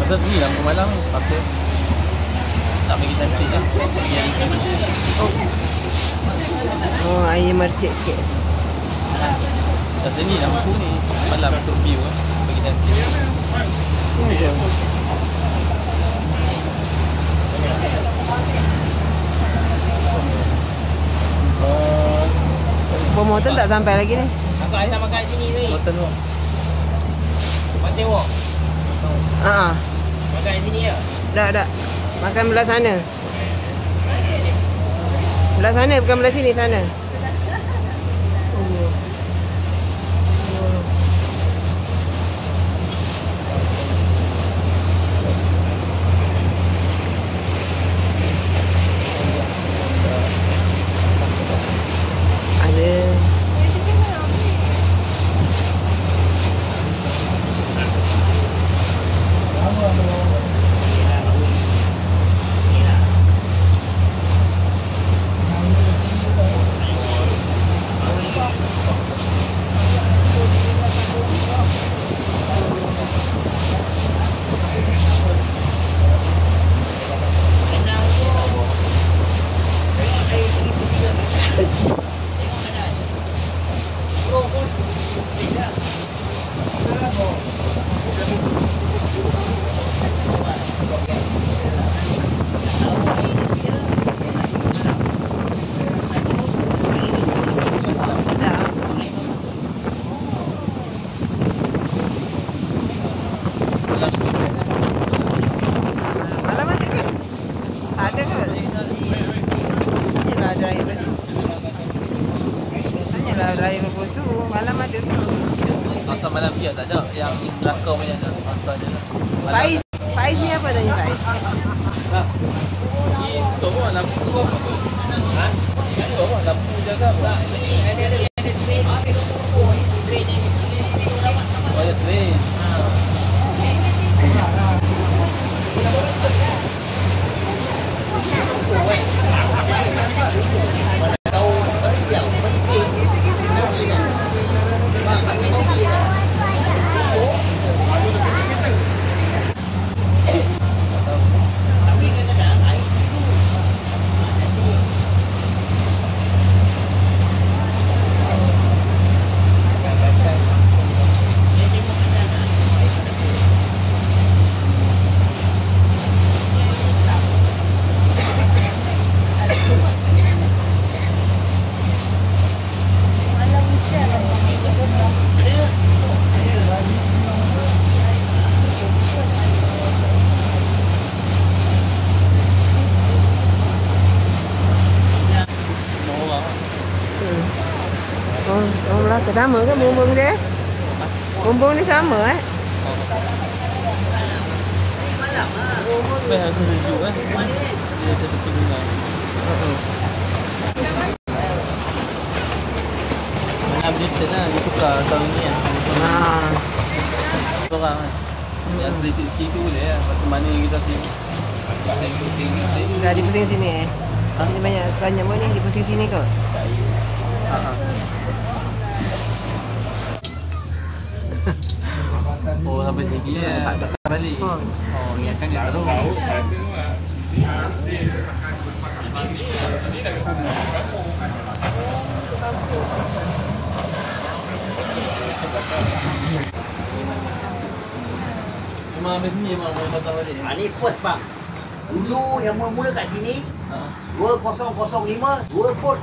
Pasal ni lampu malam pasal tak bagi cantik lah. Oh, air mercik sikit. Pasal ni lampu ni malam untuk view lah. Bagi cantik. Ya. Motor tak sampai lagi ni. Aku nak makan sini tadi. Motor tu. Mak tengok. Haa. Makan sini ya. Tak. Makan belah sana. Belah sana bukan belah sini, sana. Driver pun tu malam ada tu. Masa malam dia tak ada yang belakang punya ada masa je lah. Faiz ni apa tanya Faiz? Nah. Ini tu pun lampu tu. Ha? Ini tu pun lampu jaga apa? Ada train. Train ni kecil. Oh ya train. Oh, Melaka sama ke bumbung dia? Bumbung ni sama Best rasa sejuk kan. Dia ada tepi bunga. Mana Britain lah, dia tukar tahun ni kan. Orang kan. Yang 360 tu boleh lah. Macam mana kita tengok. Dah dipusing sini Sini banyak mana yang dipusing sini kau? Oh sampai sini ya. Tak balik. Oh ingatkan dia tahu. Memang habis sini memang boleh patah balik. Ni first bang. Dulu yang mula-mula kat sini 2005 2 port